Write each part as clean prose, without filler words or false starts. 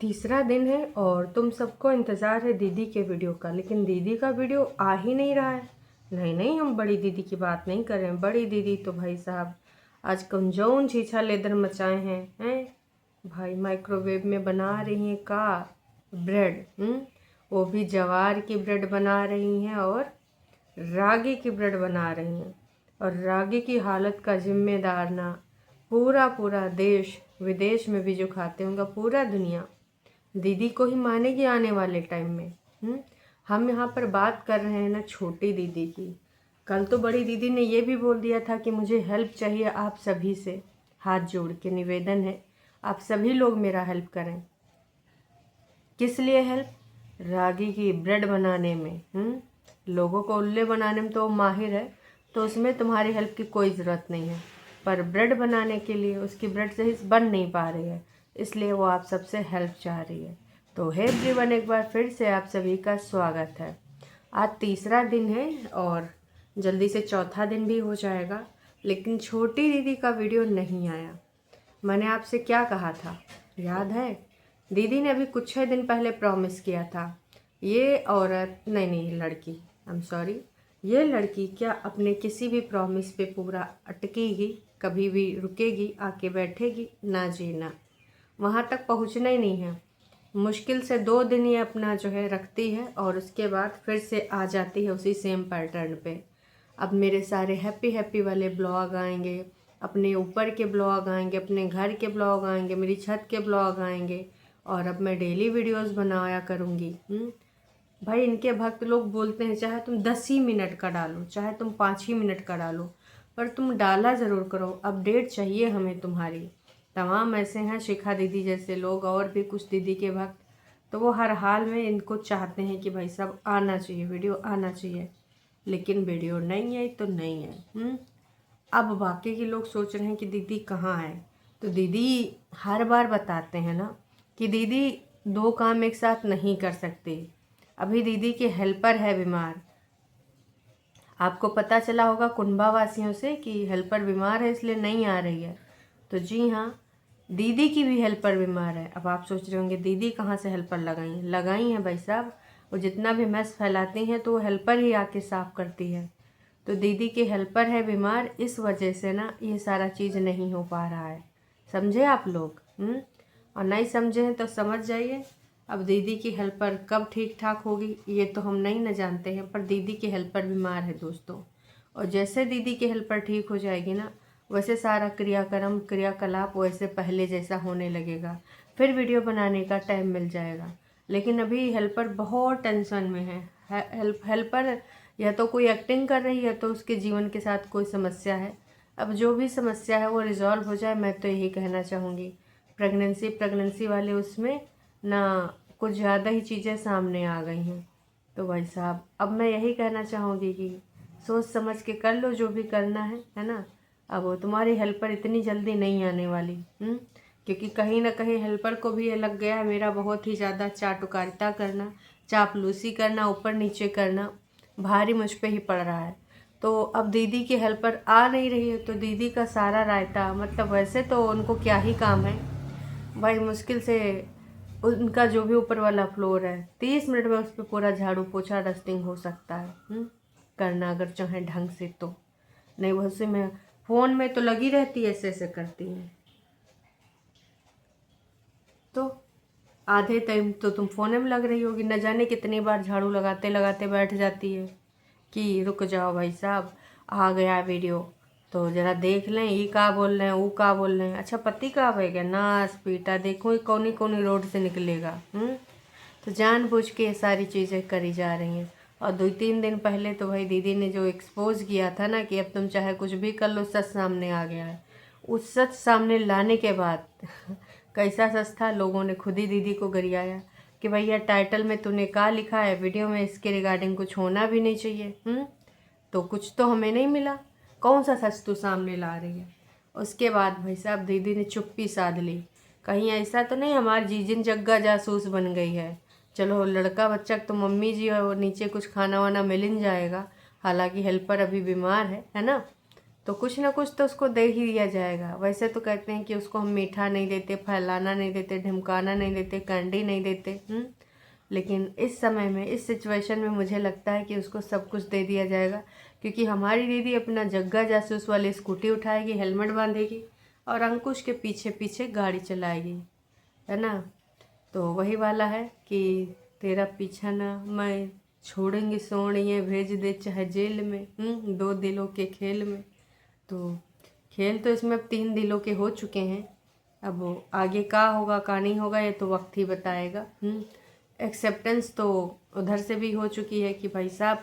तीसरा दिन है और तुम सबको इंतज़ार है दीदी के वीडियो का, लेकिन दीदी का वीडियो आ ही नहीं रहा है। नहीं नहीं, हम बड़ी दीदी की बात नहीं कर रहे हैं। बड़ी दीदी तो भाई साहब आज कमजोन छीछा लेदर मचाए हैं भाई। माइक्रोवेव में बना रही हैं का ब्रेड, वो भी जवार की ब्रेड बना रही हैं और रागी की ब्रेड बना रही हैं। और रागी की हालत का जिम्मेदार ना पूरा पूरा देश विदेश में भी जो खाते होंगे, पूरा दुनिया दीदी को ही मानेगी आने वाले टाइम में। हम यहाँ पर बात कर रहे हैं ना छोटी दीदी की। कल तो बड़ी दीदी ने ये भी बोल दिया था कि मुझे हेल्प चाहिए आप सभी से। हाथ जोड़ के निवेदन है, आप सभी लोग मेरा हेल्प करें। किस लिए हेल्प? रागी की ब्रेड बनाने में। लोगों को उल्ले बनाने में तो वो माहिर है, तो उसमें तुम्हारी हेल्प की कोई ज़रूरत नहीं है। पर ब्रेड बनाने के लिए उसकी ब्रेड सही से बन नहीं पा रही है, इसलिए वो आप सबसे हेल्प चाह रही है। तो हे एवरीवन, एक बार फिर से आप सभी का स्वागत है। आज तीसरा दिन है और जल्दी से चौथा दिन भी हो जाएगा, लेकिन छोटी दीदी का वीडियो नहीं आया। मैंने आपसे क्या कहा था याद है? दीदी ने अभी कुछ 6 दिन पहले प्रॉमिस किया था। ये औरत नहीं लड़की, आई एम सॉरी, ये लड़की क्या अपने किसी भी प्रॉमिस पे पूरा अटकेगी? कभी भी रुकेगी, आके बैठेगी? ना जी ना, वहाँ तक पहुँचना ही नहीं है। मुश्किल से 2 दिन ये अपना जो है रखती है और उसके बाद फिर से आ जाती है उसी सेम पैटर्न पे। अब मेरे सारे हैप्पी हैप्पी वाले ब्लॉग आएंगे, अपने ऊपर के ब्लॉग आएंगे, अपने घर के ब्लॉग आएंगे, मेरी छत के ब्लॉग आएंगे, और अब मैं डेली वीडियोस बनाया करूँगी। भाई इनके भक्त लोग बोलते हैं चाहे तुम 10 ही मिनट का डालो, चाहे तुम 5 ही मिनट का डालो, पर तुम डाला ज़रूर करो। अपडेट चाहिए हमें तुम्हारी। तमाम ऐसे हैं शिखा दीदी जैसे लोग और भी कुछ दीदी के भक्त, तो वो हर हाल में इनको चाहते हैं कि भाई सब आना चाहिए, वीडियो आना चाहिए, लेकिन वीडियो नहीं है तो नहीं है। अब बाकी के लोग सोच रहे हैं कि दीदी कहाँ है, तो दीदी हर बार बताते हैं ना कि दीदी 2 काम एक साथ नहीं कर सकती। अभी दीदी के हेल्पर है बीमार। आपको पता चला होगा कुंभा वासियों से कि हेल्पर बीमार है इसलिए नहीं आ रही है। तो जी हाँ, दीदी की भी हेल्पर बीमार है। अब आप सोच रहे होंगे दीदी कहाँ से हेल्पर लगाई हैं? लगाई हैं भाई साहब। वो जितना भी मैस फैलाती हैं तो वो हेल्पर ही आके साफ़ करती है। तो दीदी के हेल्पर है बीमार, इस वजह से ना ये सारा चीज़ नहीं हो पा रहा है। समझे आप लोग? और नहीं समझे हैं तो समझ जाइए। अब दीदी की हेल्पर कब ठीक ठाक होगी ये तो हम नहीं न जानते हैं, पर दीदी की हेल्पर बीमार है दोस्तों। और जैसे दीदी की हेल्पर ठीक हो जाएगी ना, वैसे सारा क्रियाक्रम क्रियाकलाप वैसे पहले जैसा होने लगेगा, फिर वीडियो बनाने का टाइम मिल जाएगा। लेकिन अभी हेल्पर बहुत टेंशन में है। हेल्पर या तो कोई एक्टिंग कर रही है, तो उसके जीवन के साथ कोई समस्या है। अब जो भी समस्या है वो रिजॉल्व हो जाए, मैं तो यही कहना चाहूँगी। प्रेगनेंसी वाले उसमें ना कुछ ज़्यादा ही चीज़ें सामने आ गई हैं। तो भाई साहब अब मैं यही कहना चाहूँगी कि सोच समझ के कर लो जो भी करना है ना। अब वो तुम्हारी हेल्पर इतनी जल्दी नहीं आने वाली, क्योंकि कहीं ना कहीं हेल्पर को भी ये लग गया है मेरा बहुत ही ज़्यादा चाटुकारिता करना, चापलूसी करना, ऊपर नीचे करना भारी मुझ पे ही पड़ रहा है। तो अब दीदी की हेल्पर आ नहीं रही है, तो दीदी का सारा रायता, मतलब वैसे तो उनको क्या ही काम है भाई, मुश्किल से उनका जो भी ऊपर वाला फ्लोर है 30 मिनट में उस पर पूरा झाड़ू पोछा डस्टिंग हो सकता है। करना अगर चाहे ढंग से तो। नहीं वैसे में फ़ोन में तो लगी रहती है, ऐसे ऐसे करती हैं। तो आधे टाइम तो तुम फ़ोन में लग रही होगी, न जाने कितनी बार झाड़ू लगाते लगाते बैठ जाती है कि रुक जाओ भाई साहब, आ गया वीडियो तो ज़रा देख लें, ये का बोल रहे हैं, वो का बोल रहे हैं। अच्छा पति का है क्या? नास पीटा देखो ये कौनी कौनी रोड से निकलेगा। तो जानबूझ के ये सारी चीज़ें करी जा रही हैं। और 2-3 दिन पहले तो भाई दीदी ने जो एक्सपोज किया था ना कि अब तुम चाहे कुछ भी कर लो, सच सामने आ गया है। उस सच सामने लाने के बाद कैसा सच था, लोगों ने खुद ही दीदी को गरियाया कि भैया टाइटल में तूने क्या लिखा है, वीडियो में इसके रिगार्डिंग कुछ होना भी नहीं चाहिए। तो कुछ तो हमें नहीं मिला, कौन सा सच तू सामने ला रही है? उसके बाद भाई साहब दीदी ने चुप्पी साध ली। कहीं ऐसा तो नहीं हमारी जीजिन जग्गा जासूस बन गई है? चलो लड़का बच्चा तो मम्मी जी और नीचे कुछ खाना वाना मिल ही जाएगा, हालांकि हेल्पर अभी बीमार है ना। तो कुछ ना कुछ तो उसको दे ही दिया जाएगा। वैसे तो कहते हैं कि उसको हम मीठा नहीं देते, फैलाना नहीं देते, ढिमकाना नहीं देते, कैंडी नहीं देते। लेकिन इस समय में, इस सिचुएशन में मुझे लगता है कि उसको सब कुछ दे दिया जाएगा, क्योंकि हमारी दीदी अपना जग्गा जासूस वाली स्कूटी उठाएगी, हेलमेट बांधेगी और अंकुश के पीछे पीछे गाड़ी चलाएगी, है ना। तो वही वाला है कि तेरा पीछा ना मैं छोड़ेंगे सोनिए, भेज दे चाहे जेल में, दो दिलों के खेल में। तो खेल तो इसमें अब 3 दिलों के हो चुके हैं। अब वो आगे का होगा का नहीं होगा ये तो वक्त ही बताएगा। एक्सेप्टेंस तो उधर से भी हो चुकी है कि भाई साहब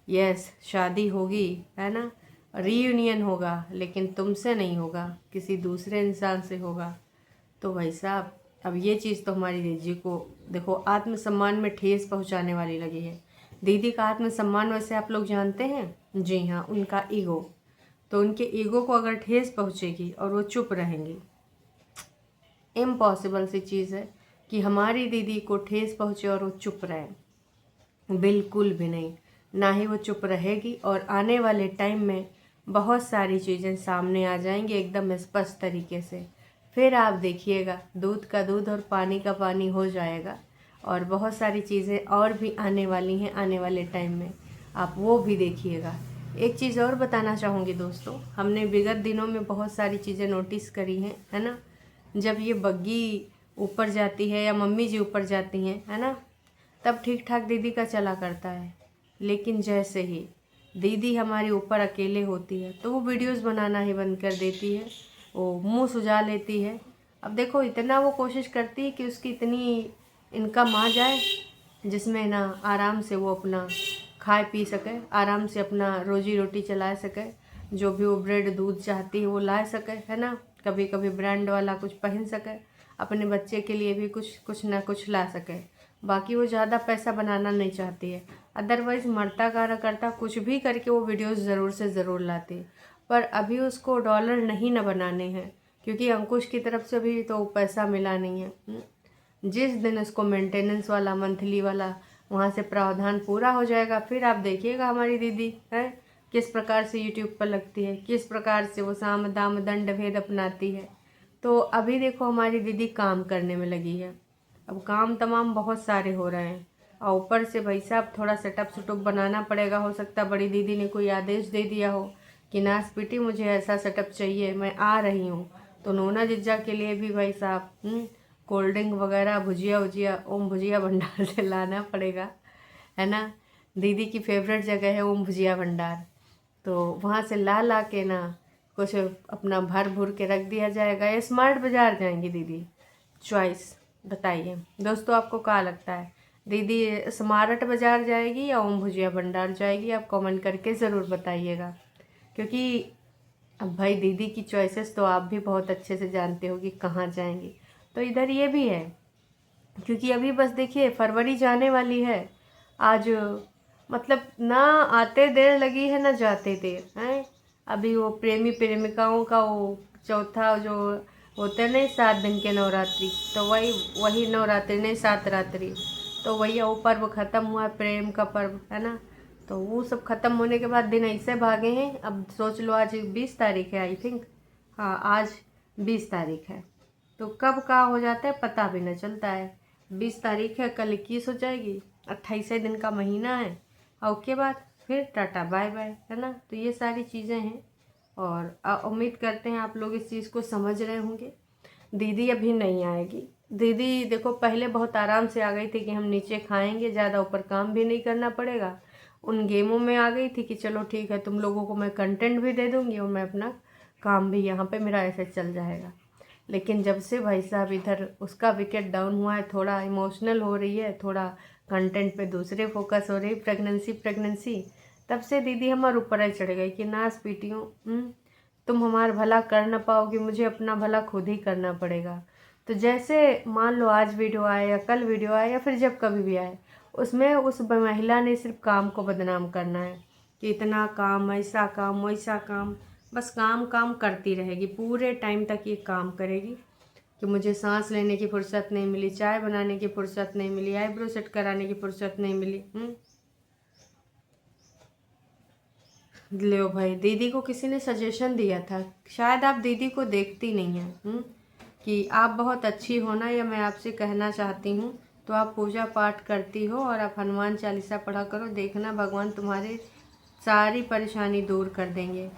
यस शादी होगी, है ना, रीयूनियन होगा, लेकिन तुमसे नहीं होगा, किसी दूसरे इंसान से होगा। तो भाई साहब अब ये चीज़ तो हमारी दीदी को देखो आत्मसम्मान में ठेस पहुंचाने वाली लगी है। दीदी का आत्मसम्मान वैसे आप लोग जानते हैं, जी हाँ, उनका ईगो। तो उनके ईगो को अगर ठेस पहुंचेगी और वो चुप रहेंगी, इम्पॉसिबल सी चीज़ है कि हमारी दीदी को ठेस पहुंचे और वो चुप रहे। बिल्कुल भी नहीं, ना ही वो चुप रहेगी। और आने वाले टाइम में बहुत सारी चीज़ें सामने आ जाएंगी एकदम स्पष्ट तरीके से। फिर आप देखिएगा दूध का दूध और पानी का पानी हो जाएगा। और बहुत सारी चीज़ें और भी आने वाली हैं आने वाले टाइम में, आप वो भी देखिएगा। एक चीज़ और बताना चाहूँगी दोस्तों, हमने विगत दिनों में बहुत सारी चीज़ें नोटिस करी हैं, है ना। जब ये बग्गी ऊपर जाती है या मम्मी जी ऊपर जाती हैं, है ना, तब ठीक ठाक दीदी का चला करता है। लेकिन जैसे ही दीदी हमारी ऊपर अकेले होती है तो वो वीडियोस बनाना ही बंद कर देती है, वो मुंह सुजा लेती है। अब देखो इतना वो कोशिश करती है कि उसकी इतनी इनकम आ जाए जिसमें ना आराम से वो अपना खाए पी सके, आराम से अपना रोजी रोटी चला सके, जो भी वो ब्रेड दूध चाहती है वो ला सके, है ना, कभी कभी ब्रांड वाला कुछ पहन सके, अपने बच्चे के लिए भी कुछ ना कुछ ला सके। बाकी वो ज़्यादा पैसा बनाना नहीं चाहती है। अदरवाइज़ मरता गाना करता कुछ भी करके वो वीडियोस ज़रूर से ज़रूर लाती। पर अभी उसको डॉलर नहीं न बनाने हैं, क्योंकि अंकुश की तरफ से भी तो पैसा मिला नहीं है। जिस दिन उसको मेंटेनेंस वाला मंथली वाला वहाँ से प्रावधान पूरा हो जाएगा, फिर आप देखिएगा हमारी दीदी है किस प्रकार से यूट्यूब पर लगती है, किस प्रकार से वो साम दाम दंड भेद अपनाती है। तो अभी देखो हमारी दीदी काम करने में लगी है। अब काम तमाम बहुत सारे हो रहे हैं और ऊपर से भाई साहब थोड़ा सेटअप सुटअप बनाना पड़ेगा। हो सकता है बड़ी दीदी ने कोई आदेश दे दिया हो कि ना स्पीटी मुझे ऐसा सेटअप चाहिए, मैं आ रही हूँ। तो नोना जिज्जा के लिए भी भाई साहब कोल्ड ड्रिंक वगैरह भुजिया वुजिया ओम भुजिया भंडार से लाना पड़ेगा, है ना। दीदी की फेवरेट जगह है ओम भुजिया भंडार, तो वहाँ से ला के ना कुछ अपना भर भूर के रख दिया जाएगा। या स्मार्ट बाज़ार जाएंगी दीदी, चॉइस बताइए दोस्तों, आपको क्या लगता है, दीदी स्मार्ट बाज़ार जाएगी या ओम भुजिया भंडार जाएगी? आप कमेंट करके ज़रूर बताइएगा, क्योंकि अब भाई दीदी की चॉइसेस तो आप भी बहुत अच्छे से जानते हो कि कहाँ जाएंगी। तो इधर ये भी है, क्योंकि अभी बस देखिए फरवरी जाने वाली है। आज मतलब ना आते देर लगी है ना जाते देर है। अभी वो प्रेमी प्रेमिकाओं का वो चौथा जो होते नहीं 7 दिन के नवरात्रि, तो वही नवरात्रि नहीं 7 रात्रि, तो वही वो पर्व ख़त्म हुआ, प्रेम का पर्व, है ना। तो वो सब ख़त्म होने के बाद दिन ऐसे भागे हैं। अब सोच लो आज 20 तारीख है आई थिंक, हाँ आज 20 तारीख है। तो कब का हो जाता है पता भी नहीं चलता है। 20 तारीख है, कल 21 हो जाएगी, 28 दिन का महीना है और उसके बाद फिर टाटा बाय बाय, है ना। तो ये सारी चीज़ें हैं और उम्मीद करते हैं आप लोग इस चीज़ को समझ रहे होंगे। दीदी अभी नहीं आएगी। दीदी देखो पहले बहुत आराम से आ गई थी कि हम नीचे खाएंगे, ज़्यादा ऊपर काम भी नहीं करना पड़ेगा। उन गेमों में आ गई थी कि चलो ठीक है तुम लोगों को मैं कंटेंट भी दे दूँगी और मैं अपना काम भी यहाँ पे मेरा ऐसे चल जाएगा। लेकिन जब से भाई साहब इधर उसका विकेट डाउन हुआ है, थोड़ा इमोशनल हो रही है, थोड़ा कंटेंट पे दूसरे फोकस हो रही, प्रेगनेंसी, तब से दीदी हमारे ऊपर ही चढ़ गई कि ना स्पीटियों तुम हमारा भला कर ना पाओगी, मुझे अपना भला खुद ही करना पड़ेगा। तो जैसे मान लो आज वीडियो आए या कल वीडियो आए या फिर जब कभी भी आए, उसमें उस महिला ने सिर्फ काम को बदनाम करना है कि इतना काम, ऐसा काम, वैसा काम, बस काम काम करती रहेगी पूरे टाइम तक। ये काम करेगी कि मुझे सांस लेने की फुर्सत नहीं मिली, चाय बनाने की फुर्सत नहीं मिली, आईब्रो सेट कराने की फुर्सत नहीं मिली। लो भाई, दीदी को किसी ने सजेशन दिया था, शायद आप दीदी को देखती नहीं हैं, कि आप बहुत अच्छी हो ना, या मैं आपसे कहना चाहती हूँ। तो आप पूजा पाठ करती हो और आप हनुमान चालीसा पढ़ा करो, देखना भगवान तुम्हारे सारी परेशानी दूर कर देंगे।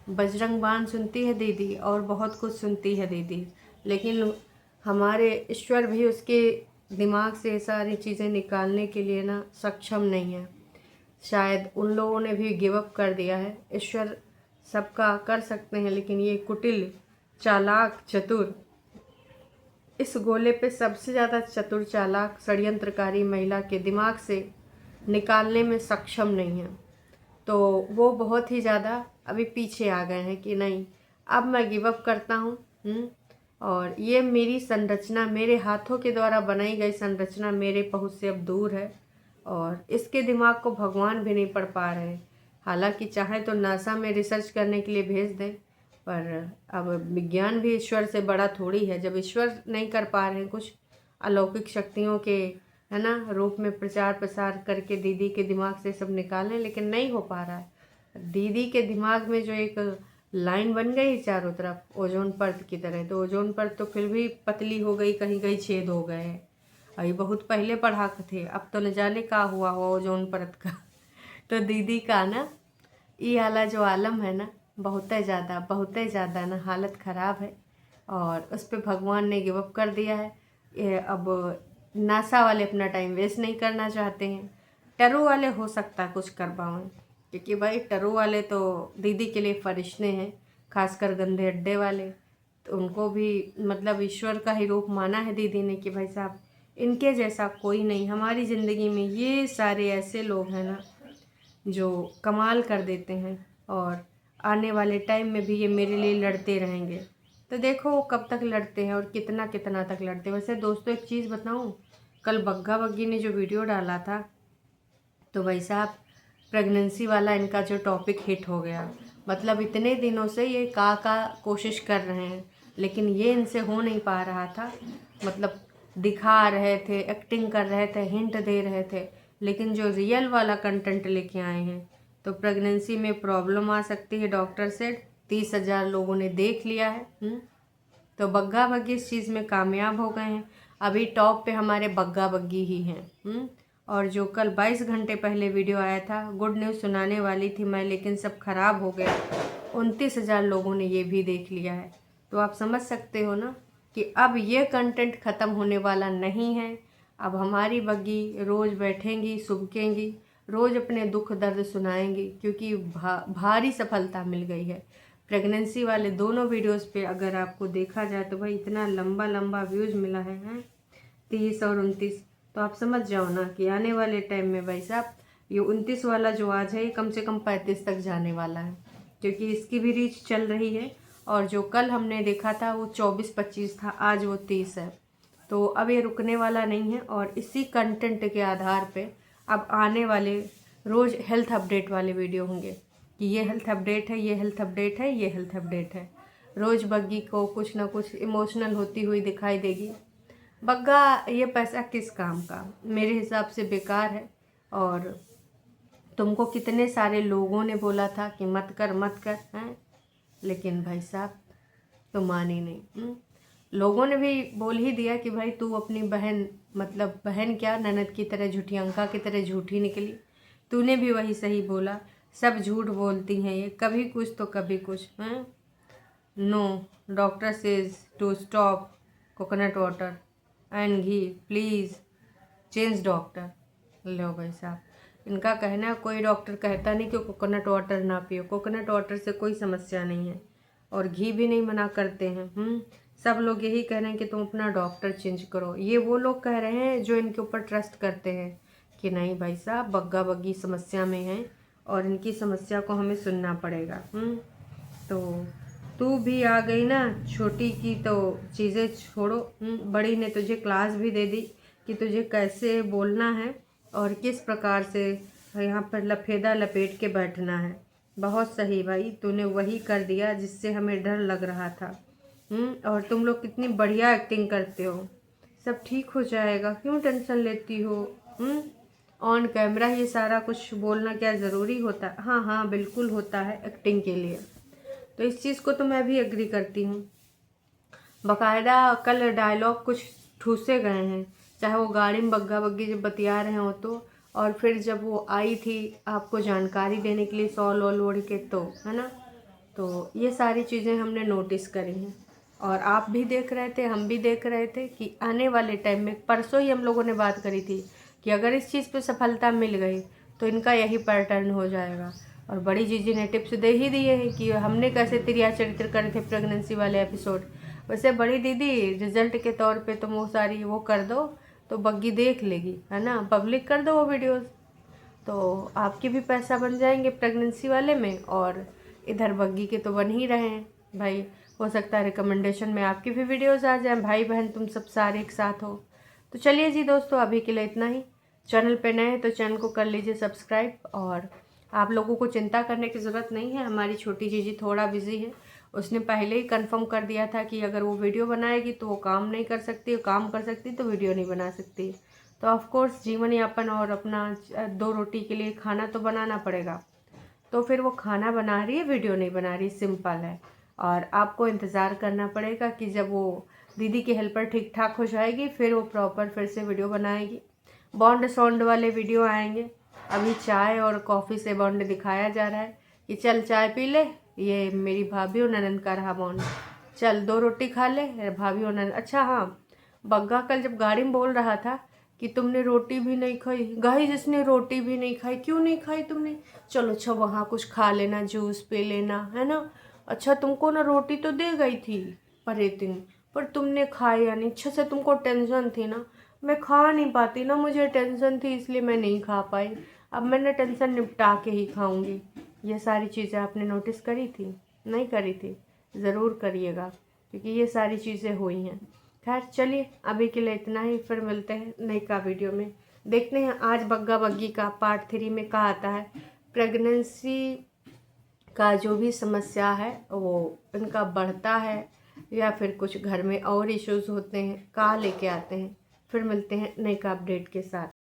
बजरंग बाण सुनती है दीदी और बहुत कुछ सुनती है दीदी, लेकिन हमारे ईश्वर भी उसके दिमाग से सारी चीज़ें निकालने के लिए ना सक्षम नहीं है। शायद उन लोगों ने भी गिव अप कर दिया है। ईश्वर सबका कर सकते हैं, लेकिन ये कुटिल, चालाक, चतुर, इस गोले पे सबसे ज़्यादा चतुर, चालाक, षड्यंत्रकारी महिला के दिमाग से निकालने में सक्षम नहीं है। तो वो बहुत ही ज़्यादा अभी पीछे आ गए हैं कि नहीं, अब मैं गिव अप करता हूँ। और ये मेरी संरचना, मेरे हाथों के द्वारा बनाई गई संरचना मेरे पहुँच से अब दूर है, और इसके दिमाग को भगवान भी नहीं पढ़ पा रहे। हालांकि चाहे तो नासा में रिसर्च करने के लिए भेज दें, पर अब विज्ञान भी ईश्वर से बड़ा थोड़ी है। जब ईश्वर नहीं कर पा रहे हैं कुछ अलौकिक शक्तियों के, है ना, रूप में प्रचार प्रसार करके दीदी के दिमाग से सब निकालें, लेकिन नहीं हो पा रहा है। दीदी के दिमाग में जो एक लाइन बन गई चारों तरफ ओजोन परत की तरह, तो ओजोन परत तो फिर भी पतली हो गई, कहीं कहीं छेद हो गए हैं। अभी बहुत पहले पढ़ा थे, अब तो न जाने का हुआ हो ओजोन परत का। तो दीदी का ना ये वाला जो आलम है ना, बहुत ही ज़्यादा ना हालत ख़राब है, और उस पर भगवान ने गिव अप कर दिया है। ये अब नासा वाले अपना टाइम वेस्ट नहीं करना चाहते हैं। टरू वाले हो सकता है कुछ कर पाएँ, क्योंकि भाई टरू वाले तो दीदी के लिए फरिश्ते हैं, खासकर गंदे अड्डे वाले। तो उनको भी मतलब ईश्वर का ही रूप माना है दीदी ने, कि भाई साहब इनके जैसा कोई नहीं। हमारी ज़िंदगी में ये सारे ऐसे लोग हैं ना जो कमाल कर देते हैं, और आने वाले टाइम में भी ये मेरे लिए लड़ते रहेंगे। तो देखो वो कब तक लड़ते हैं और कितना कितना तक लड़ते हैं। वैसे दोस्तों एक चीज़ बताऊं, कल बग्गा बग्गी ने जो वीडियो डाला था, तो भाई साहब प्रेगनेंसी वाला इनका जो टॉपिक हिट हो गया। मतलब इतने दिनों से ये का कोशिश कर रहे हैं, लेकिन ये इनसे हो नहीं पा रहा था। मतलब दिखा रहे थे, एक्टिंग कर रहे थे, हिंट दे रहे थे, लेकिन जो रियल वाला कंटेंट लेके आए हैं, तो प्रेगनेंसी में प्रॉब्लम आ सकती है डॉक्टर से 30,000 लोगों ने देख लिया है। तो बग्गा बग्गी इस चीज़ में कामयाब हो गए हैं। अभी टॉप पे हमारे बग्गा बग्गी ही हैं। और जो कल 22 घंटे पहले वीडियो आया था, गुड न्यूज़ सुनाने वाली थी मैं, लेकिन सब खराब हो गया, 29,000 लोगों ने ये भी देख लिया है। तो आप समझ सकते हो ना कि अब ये कंटेंट ख़त्म होने वाला नहीं है। अब हमारी बग्गी रोज़ बैठेंगी, सुबकेंगी, रोज़ अपने दुख दर्द सुनाएंगी, क्योंकि भारी सफलता मिल गई है। प्रेगनेंसी वाले दोनों वीडियोस पे अगर आपको देखा जाए तो भाई इतना लंबा लंबा व्यूज़ मिला है 30 और 29। तो आप समझ जाओ ना कि आने वाले टाइम में भाई साहब ये 29 वाला जो आज है, ये कम से कम 35 तक जाने वाला है, क्योंकि इसकी भी रीच चल रही है। और जो कल हमने देखा था वो 24-25 था, आज वो 30 है। तो अब ये रुकने वाला नहीं है, और इसी कंटेंट के आधार पे अब आने वाले रोज़ हेल्थ अपडेट वाले वीडियो होंगे, कि ये हेल्थ अपडेट है, ये हेल्थ अपडेट है, ये हेल्थ अपडेट है। रोज़ बग्गी को कुछ ना कुछ इमोशनल होती हुई दिखाई देगी। बग्गा ये पैसा किस काम का, मेरे हिसाब से बेकार है। और तुमको कितने सारे लोगों ने बोला था कि मत कर मत कर, हैं, लेकिन भाई साहब तो मानी नहीं। लोगों ने भी बोल ही दिया कि भाई तू अपनी बहन, मतलब बहन क्या, ननद की तरह झूठी, अंका की तरह झूठी निकली। तूने भी वही सही बोला, सब झूठ बोलती हैं ये, कभी कुछ तो कभी कुछ। हैं, no, doctor says to stop coconut water and ghee, please change doctor. लो भाई साहब, इनका कहना है कोई डॉक्टर कहता नहीं कि कोकोनट वाटर ना पियो, कोकोनट वाटर से कोई समस्या नहीं है, और घी भी नहीं मना करते हैं। सब लोग यही कह रहे हैं कि तुम अपना डॉक्टर चेंज करो। ये वो लोग कह रहे हैं जो इनके ऊपर ट्रस्ट करते हैं कि नहीं भाई साहब बग्गा बग्गी समस्या में है, और इनकी समस्या को हमें सुनना पड़ेगा। तो तू भी आ गई ना, छोटी की तो चीज़ें छोड़ो। बड़ी ने तुझे क्लास भी दे दी कि तुझे कैसे बोलना है और किस प्रकार से यहाँ पर लफेदा लपेट के बैठना है। बहुत सही भाई, तूने वही कर दिया जिससे हमें डर लग रहा था। और तुम लोग कितनी बढ़िया एक्टिंग करते हो, सब ठीक हो जाएगा, क्यों टेंशन लेती हो। ऑन कैमरा ये सारा कुछ बोलना क्या ज़रूरी होता है? हाँ हाँ बिल्कुल होता है एक्टिंग के लिए। तो इस चीज़ को तो मैं भी एग्री करती हूँ। बाकायदा कल डायलॉग कुछ ठूसे गए हैं, चाहे वो गाड़ी में बग्गा बग्गी जब बतिया रहे हो तो, और फिर जब वो आई थी आपको जानकारी देने के लिए सॉल वॉल ओढ़ के, तो है ना। तो ये सारी चीज़ें हमने नोटिस करी हैं और आप भी देख रहे थे, हम भी देख रहे थे कि आने वाले टाइम में, परसों ही हम लोगों ने बात करी थी कि अगर इस चीज़ पे सफलता मिल गई तो इनका यही पैटर्न हो जाएगा। और बड़ी जीजी ने टिप्स दे ही दिए हैं कि हमने कैसे त्रिया चरित्र करे थे प्रेगनेंसी वाले एपिसोड। वैसे बड़ी दीदी रिजल्ट के तौर पे तुम वो सारी वो कर दो तो बग्गी देख लेगी, है ना, पब्लिक कर दो वो वीडियोस, तो आपके भी पैसा बन जाएंगे प्रेगनेंसी वाले में और इधर बग्गी के तो बन ही रहे हैं भाई। हो सकता है रिकमेंडेशन में आपकी भी वीडियोस आ जाएं, भाई बहन तुम सब सारे एक साथ हो। तो चलिए जी दोस्तों, अभी के लिए इतना ही। चैनल पे नए हैं तो चैनल को कर लीजिए सब्सक्राइब, और आप लोगों को चिंता करने की ज़रूरत नहीं है। हमारी छोटी जीजी थोड़ा बिजी है, उसने पहले ही कंफर्म कर दिया था कि अगर वो वीडियो बनाएगी तो वो काम नहीं कर सकती, काम कर सकती तो वीडियो नहीं बना सकती। तो ऑफ कोर्स जीवन यापन और अपना 2 रोटी के लिए खाना तो बनाना पड़ेगा। तो फिर वो खाना बना रही है, वीडियो नहीं बना रही, सिंपल है। और आपको इंतज़ार करना पड़ेगा कि जब वो दीदी की हेल्पर ठीक ठाक हो जाएगी फिर वो प्रॉपर फिर से वीडियो बनाएगी। बॉन्ड सॉन्ड वाले वीडियो आएंगे। अभी चाय और कॉफ़ी से बॉन्ड दिखाया जा रहा है कि चल चाय पी ले, ये मेरी भाभी और ननंद का रहा बॉन्ड, चल 2 रोटी खा ले भाभी और ननंद। अच्छा हाँ, बग्गा कल जब गाड़ी में बोल रहा था कि तुमने रोटी भी नहीं खाई, गाई जिसने रोटी भी नहीं खाई, क्यों नहीं खाई तुमने? चलो अच्छा वहाँ कुछ खा लेना, जूस पी लेना, है ना। अच्छा तुमको ना रोटी तो दे गई थी परे दिन, पर तुमने खाया नहीं। अच्छा से तुमको टेंशन थी ना, मैं खा नहीं पाती ना, मुझे टेंशन थी इसलिए मैं नहीं खा पाई, अब मैंने टेंशन निपटा के ही खाऊंगी। ये सारी चीज़ें आपने नोटिस करी थी? नहीं करी थी? ज़रूर करिएगा क्योंकि ये सारी चीज़ें हुई हैं। खैर चलिए, अभी के लिए इतना ही, फिर मिलते हैं नई का वीडियो में। देखते हैं आज बग्गा बग्गी का पार्ट 3 में क्या आता है। प्रेगनेंसी का जो भी समस्या है वो इनका बढ़ता है या फिर कुछ घर में और इश्यूज होते हैं, क्या लेके आते हैं। फिर मिलते हैं नई का अपडेट के साथ।